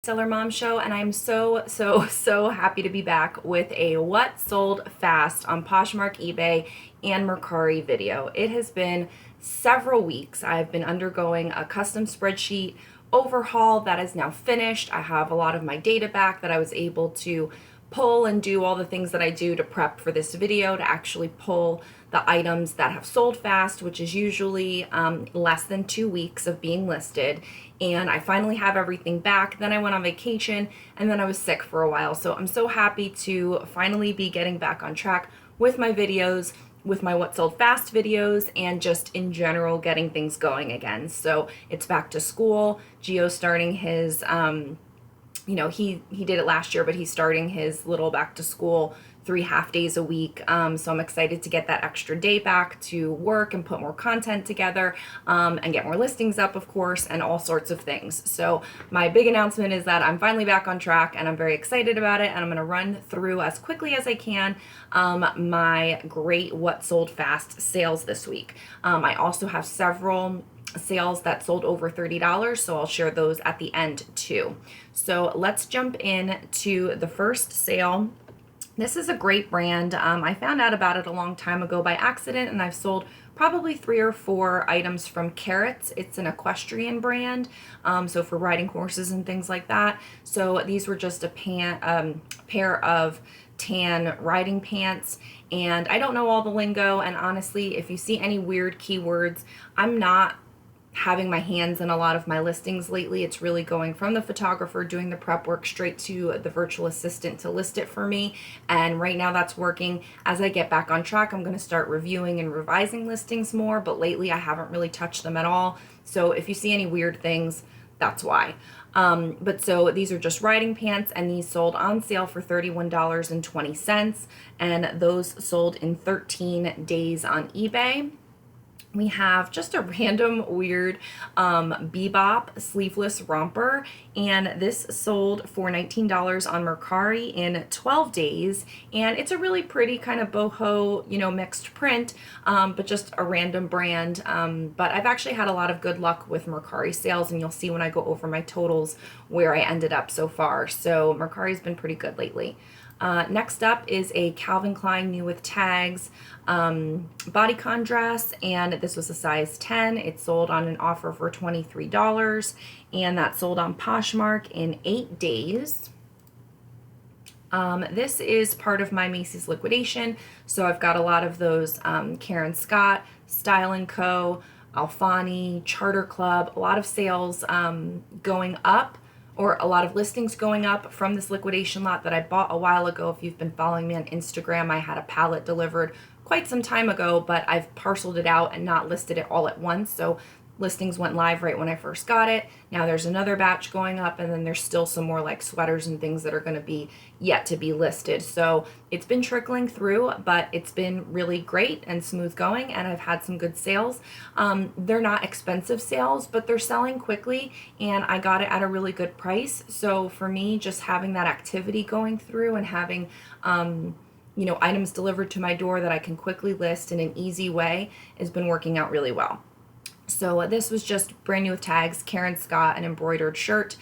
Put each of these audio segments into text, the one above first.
Seller Mom Show, and I'm so happy to be back with a what sold fast on Poshmark, eBay, and Mercari video. It has been several weeks. I've been undergoing a custom spreadsheet overhaul that is now finished. I have a lot of my data back that I was able to pull and do all the things that I do to prep for this video to actually pull the items that have sold fast, which is usually less than 2 weeks of being listed. And I finally have everything back. Then I went on vacation and then I was sick for a while. So I'm so happy to finally be getting back on track with my videos, with my what sold fast videos, and just in general getting things going again. So it's back to school. Gio's starting his he did it last year, but he's starting his little back to school 3 half days a week. So I'm excited to get that extra day back to work and put more content together, and get more listings up, of course, and all sorts of things. So my big announcement is that I'm finally back on track and I'm very excited about it. And I'm going to run through as quickly as I can my great what sold fast sales this week. I also have several sales that sold over $30, so I'll share those at the end too. So let's jump in to the first sale. This is a great brand. I found out about it a long time ago by accident, and I've sold probably 3 or 4 items from Carrots. It's an equestrian brand, so for riding horses and things like that. So these were just a pair of tan riding pants, and I don't know all the lingo, and honestly, if you see any weird keywords, I'm not having my hands in a lot of my listings lately. It's really going from the photographer doing the prep work straight to the virtual assistant to list it for me. And right now that's working. As I get back on track, I'm going to start reviewing and revising listings more, but lately I haven't really touched them at all. So if you see any weird things, that's why. But so these are just riding pants, and these sold on sale for $31.20, and those sold in 13 days on eBay. We have just a random weird bebop sleeveless romper, and this sold for $19 on Mercari in 12 days, and it's a really pretty kind of boho, mixed print, but just a random brand. But I've actually had a lot of good luck with Mercari sales, and you'll see when I go over my totals where I ended up so far. So Mercari's been pretty good lately. Next up is a Calvin Klein new with tags bodycon dress, and this was a size 10. It sold on an offer for $23, and that sold on Poshmark in 8 days. This is part of my Macy's liquidation, so I've got a lot of those Karen Scott, Style & Co., Alfani, Charter Club, a lot of sales going up, or a lot of listings going up from this liquidation lot that I bought a while ago. If you've been following me on Instagram, I had a pallet delivered quite some time ago, but I've parceled it out and not listed it all at once. So listings went live right when I first got it. Now there's another batch going up, and then there's still some more like sweaters and things that are going to be yet to be listed. So it's been trickling through, but it's been really great and smooth going, and I've had some good sales. They're not expensive sales, but they're selling quickly, and I got it at a really good price. So for me, just having that activity going through and having items delivered to my door that I can quickly list in an easy way has been working out really well. So this was just brand new with tags, Karen Scott, an embroidered shirt,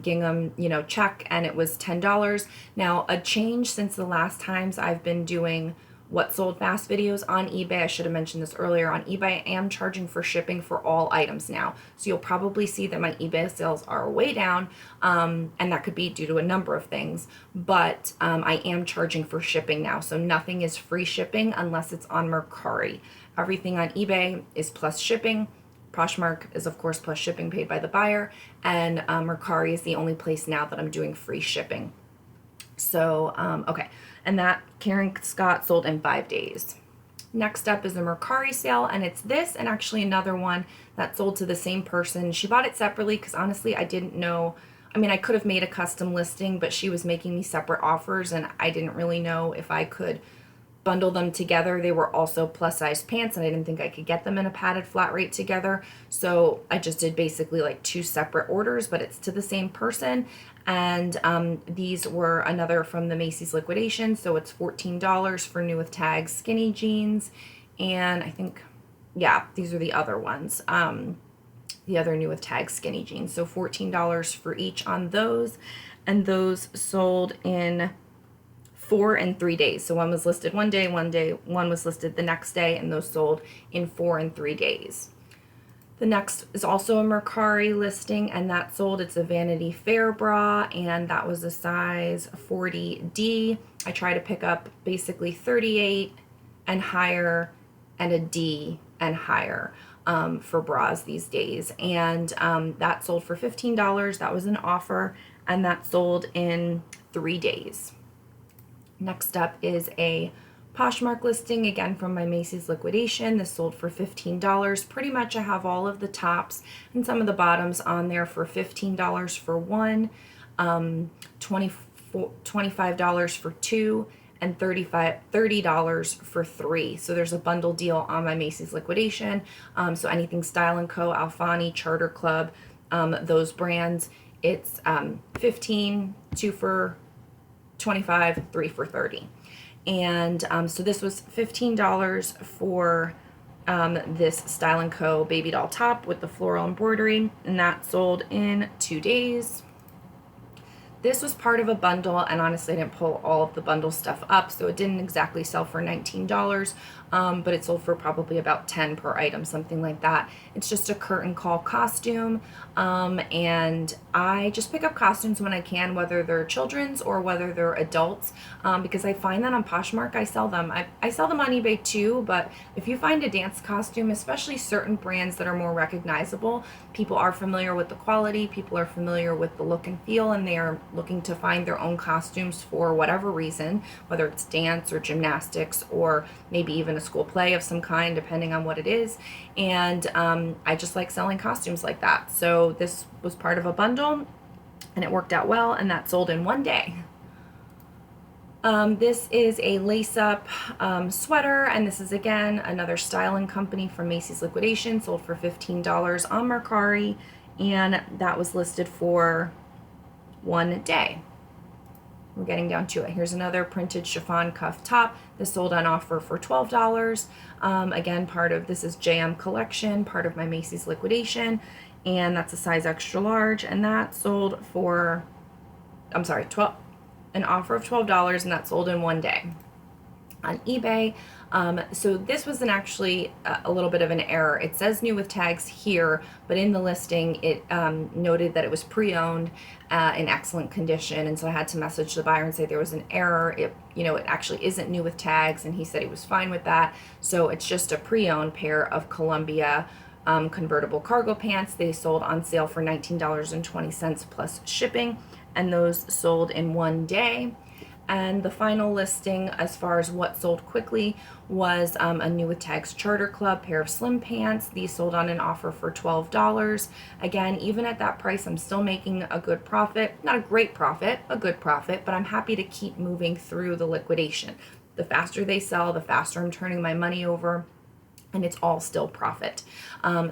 gingham, check, and it was $10. Now, a change since the last times I've been doing what sold fast videos on eBay. I should have mentioned this earlier. On eBay, I am charging for shipping for all items now. So you'll probably see that my eBay sales are way down, and that could be due to a number of things. But I am charging for shipping now. So nothing is free shipping unless it's on Mercari. Everything on eBay is plus shipping. Poshmark is, of course, plus shipping paid by the buyer. And Mercari is the only place now that I'm doing free shipping. So, okay. And that Karen Scott sold in 5 days. Next up is a Mercari sale, and it's this and actually another one that sold to the same person. She bought it separately because honestly, I didn't know. I mean, I could have made a custom listing, but she was making me separate offers, and I didn't really know if I could bundle them together. They were also plus size pants, and I didn't think I could get them in a padded flat rate together. So I just did basically like 2 separate orders, but it's to the same person. And these were another from the Macy's liquidation. So it's $14 for new with tags skinny jeans. And I think, yeah, these are the other ones. the other new with tags skinny jeans. So $14 for each on those, and those sold in 4 and 3 days. So one was listed one day, one was listed the next day, and those sold in 4 and 3 days. The next is also a Mercari listing, and that sold. It's a Vanity Fair bra, and that was a size 40D. I try to pick up basically 38 and higher and a D and higher for bras these days. And that sold for $15. That was an offer, and that sold in 3 days. Next up is a Poshmark listing, again from my Macy's liquidation. This sold for $15. Pretty much I have all of the tops and some of the bottoms on there for $15 for one, $25 for two, and $30 for three. So there's a bundle deal on my Macy's liquidation. So anything Style & Co., Alfani, Charter Club, those brands, it's 15, 2 for 25, 3 for 30. And so this was $15 for this Style & Co. baby doll top with the floral embroidery, and that sold in 2 days. This was part of a bundle, and honestly, I didn't pull all of the bundle stuff up, so it didn't exactly sell for $19, but it sold for probably about $10 per item, something like that. It's just a curtain call costume, and I just pick up costumes when I can, whether they're children's or whether they're adults, because I find that on Poshmark, I sell them. I sell them on eBay too, but if you find a dance costume, especially certain brands that are more recognizable, people are familiar with the quality, people are familiar with the look and feel, and they are looking to find their own costumes for whatever reason, whether it's dance or gymnastics or maybe even a school play of some kind, depending on what it is. And I just like selling costumes like that. So this was part of a bundle, and it worked out well, and that sold in 1 day. This is a lace-up sweater, and this is again another styling company from Macy's liquidation, sold for $15 on Mercari, and that was listed for 1 day. We're getting down to it. Here's another printed chiffon cuff top. This sold on offer for $12. Again, part of this is JM collection, part of my Macy's liquidation, and that's a size extra large, and that sold for, an offer of $12, and that sold in 1 day. On eBay, so this was actually a little bit of an error. It says new with tags here, but in the listing it noted that it was pre-owned in excellent condition, and so I had to message the buyer and say there was an error. It actually isn't new with tags, and he said he was fine with that. So it's just a pre-owned pair of Columbia convertible cargo pants. They sold on sale for $19.20 plus shipping, and those sold in 1 day. And the final listing, as far as what sold quickly, was a new with tags Charter Club pair of slim pants. These sold on an offer for $12. Again, even at that price, I'm still making a good profit. Not a great profit, a good profit, but I'm happy to keep moving through the liquidation. The faster they sell, the faster I'm turning my money over, and it's all still profit.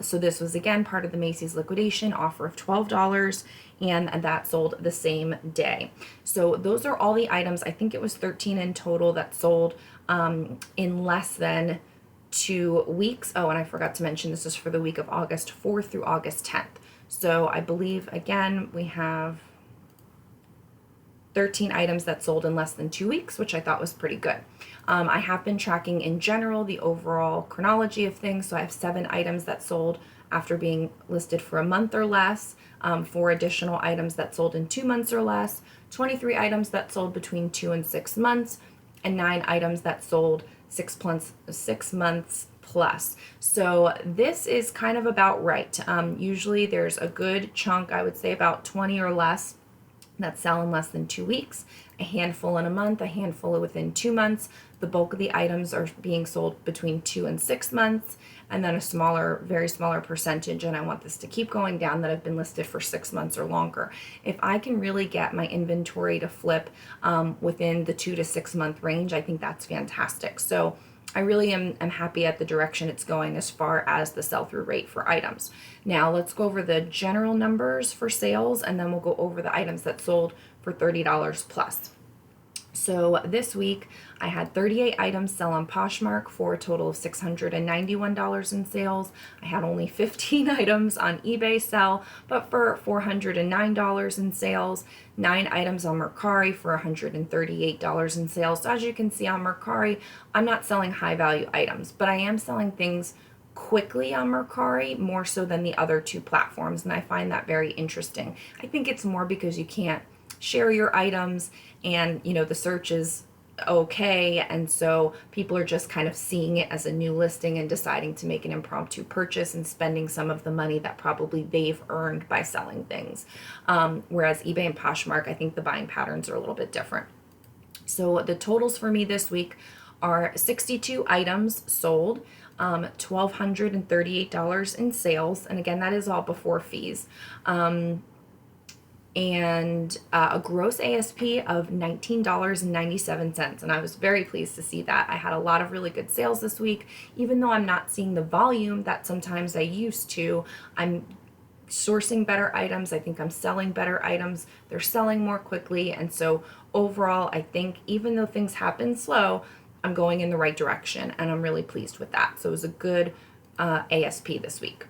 So this was again part of the Macy's liquidation offer of $12, and that sold the same day. So those are all the items. I think it was 13 in total that sold in less than 2 weeks. Oh, and I forgot to mention this is for the week of August 4th through August 10th. So I believe again we have 13 items that sold in less than 2 weeks, which I thought was pretty good. I have been tracking in general the overall chronology of things. So I have 7 items that sold after being listed for a month or less, 4 additional items that sold in 2 months or less, 23 items that sold between 2 and 6 months, and 9 items that sold 6 months plus. So this is kind of about right. Usually there's a good chunk, I would say about 20 or less, that sell in less than 2 weeks, a handful in a month, a handful within 2 months. The bulk of the items are being sold between 2 and 6 months, and then a smaller, very smaller percentage, and I want this to keep going down, that have been listed for 6 months or longer. If I can really get my inventory to flip within the 2 to 6 month range, I think that's fantastic. So I really am happy at the direction it's going as far as the sell-through rate for items. Now let's go over the general numbers for sales, and then we'll go over the items that sold for $30 plus. So this week I had 38 items sell on Poshmark for a total of $691 in sales. I had only 15 items on eBay sell, but for $409 in sales. 9 items on Mercari for $138 in sales. So as you can see on Mercari, I'm not selling high value items, but I am selling things quickly on Mercari more so than the other two platforms, and I find that very interesting. I think it's more because you can't share your items, and the search is okay, and so people are just kind of seeing it as a new listing and deciding to make an impromptu purchase and spending some of the money that probably they've earned by selling things. Whereas eBay and Poshmark, I think the buying patterns are a little bit different. So the totals for me this week are 62 items sold, $1,238 in sales, and again, that is all before fees. And a gross ASP of $19.97. And I was very pleased to see that. I had a lot of really good sales this week. Even though I'm not seeing the volume that sometimes I used to, I'm sourcing better items. I think I'm selling better items. They're selling more quickly. And so overall, I think even though things happen slow, I'm going in the right direction, and I'm really pleased with that. So it was a good ASP this week.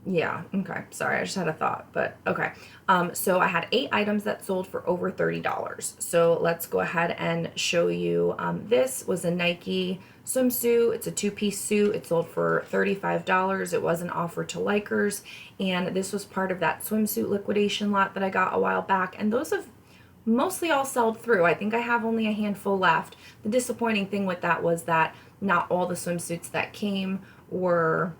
Yeah, okay. Sorry, I just had a thought, but okay. So I had 8 items that sold for over $30. So let's go ahead and show you. This was a Nike swimsuit. It's a 2-piece suit. It sold for $35. It was an offer to likers, and this was part of that swimsuit liquidation lot that I got a while back, and those have mostly all sold through. I think I have only a handful left. The disappointing thing with that was that not all the swimsuits that came were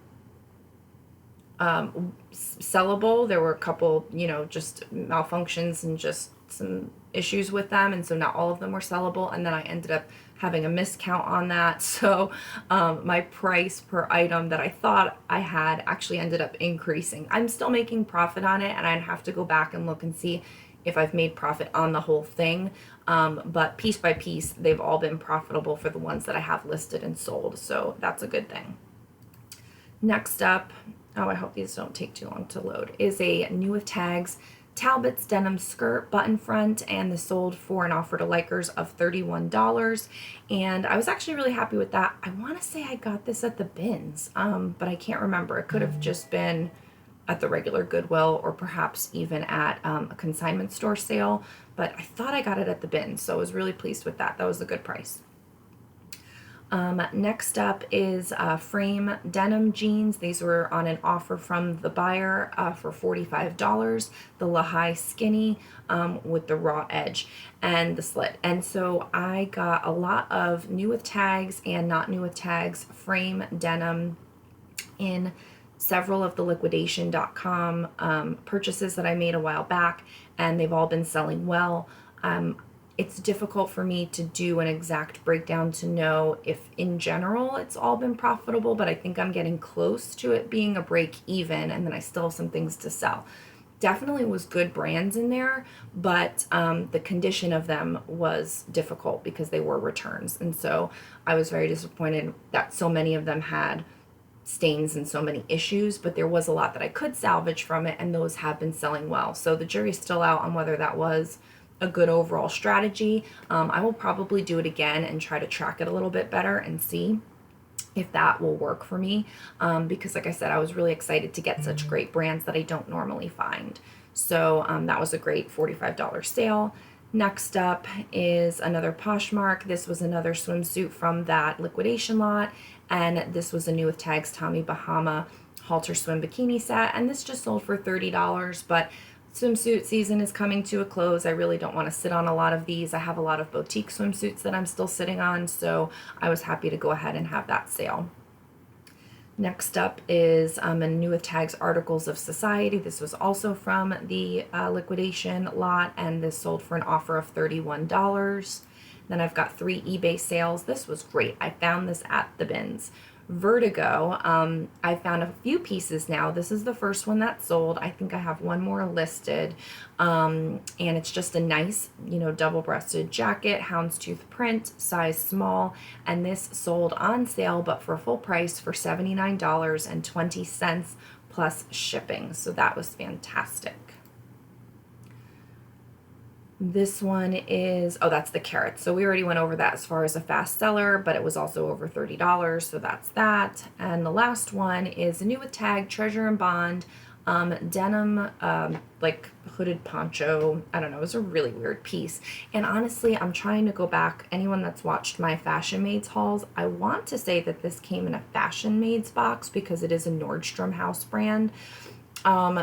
sellable. There were a couple, just malfunctions and just some issues with them, and so not all of them were sellable, and then I ended up having a miscount on that, so my price per item that I thought I had actually ended up increasing. I'm still making profit on it, and I'd have to go back and look and see if I've made profit on the whole thing, but piece by piece they've all been profitable for the ones that I have listed and sold, so that's a good thing. Next up, I hope these don't take too long to load, is a new with tags Talbot's Denim Skirt button front, and this sold for an offer to likers of $31, and I was actually really happy with that. I want to say I got this at the bins, but I can't remember. It could have just been at the regular Goodwill or perhaps even at a consignment store sale, but I thought I got it at the bins, so I was really pleased with that. That was a good price. Next up is frame denim jeans. These were on an offer from the buyer for $45. The Lehigh skinny with the raw edge and the slit. And so I got a lot of new with tags and not new with tags frame denim in several of the liquidation.com purchases that I made a while back, and they've all been selling well. It's difficult for me to do an exact breakdown to know if in general it's all been profitable, but I think I'm getting close to it being a break even, and then I still have some things to sell. Definitely was good brands in there, but the condition of them was difficult because they were returns, and so I was very disappointed that so many of them had stains and so many issues, but there was a lot that I could salvage from it, and those have been selling well. So the jury's still out on whether that was a good overall strategy. I will probably do it again and try to track it a little bit better and see if that will work for me, because like I said, I was really excited to get such great brands that I don't normally find. So that was a great $45 sale. Next up is another Poshmark. This was another swimsuit from that liquidation lot, and this was a new with tags Tommy Bahama halter swim bikini set, and this just sold for $30, but swimsuit season is coming to a close. I really don't want to sit on a lot of these. I have a lot of boutique swimsuits that I'm still sitting on, so I was happy to go ahead and have that sale. Next up is a new with tags Articles of Society. This was also from the liquidation lot, and this sold for an offer of $31. Then I've got 3 eBay sales. This was great. I found this at the bins. Vertigo, I found a few pieces now. This is the first one that sold. I think I have one more listed, and it's just a nice, double-breasted jacket, houndstooth print, size small, and this sold on sale, but for full price for $79.20 plus shipping, so that was fantastic. This one is, oh, that's the carrot. So we already went over that as far as a fast seller, but it was also over $30. So that's that. And the last one is a new with tag, Treasure and Bond, denim, like hooded poncho. I don't know. It was a really weird piece. And honestly, I'm trying to go back. Anyone that's watched my Fashion Maids hauls, I want to say that this came in a Fashion Maids box because it is a Nordstrom house brand.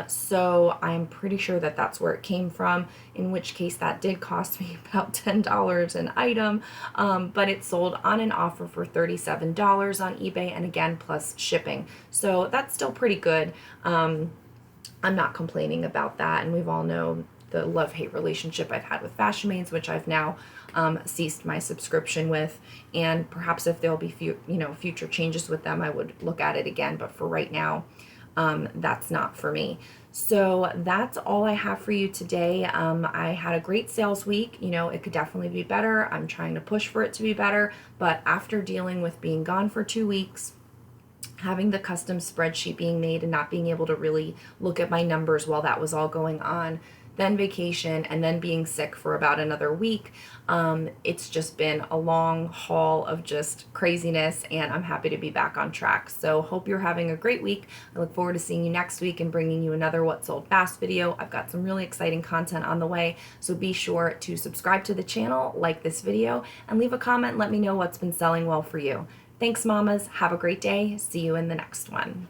So I'm pretty sure that that's where it came from, in which case that did cost me about $10 an item, but it sold on an offer for $37 on eBay, and again, plus shipping. So that's still pretty good. I'm not complaining about that, and we've all known the love-hate relationship I've had with Fashion Maids, which I've now ceased my subscription with, and perhaps if there'll be future changes with them, I would look at it again, but for right now, that's not for me. So that's all I have for you today. I had a great sales week. It could definitely be better. I'm trying to push for it to be better, but after dealing with being gone for 2 weeks, having the custom spreadsheet being made and not being able to really look at my numbers while that was all going on, then vacation, and then being sick for about another week, it's just been a long haul of just craziness, and I'm happy to be back on track. So hope you're having a great week. I look forward to seeing you next week and bringing you another What Sold Fast video. I've got some really exciting content on the way, so be sure to subscribe to the channel, like this video, and leave a comment. Let me know what's been selling well for you. Thanks, mamas. Have a great day. See you in the next one.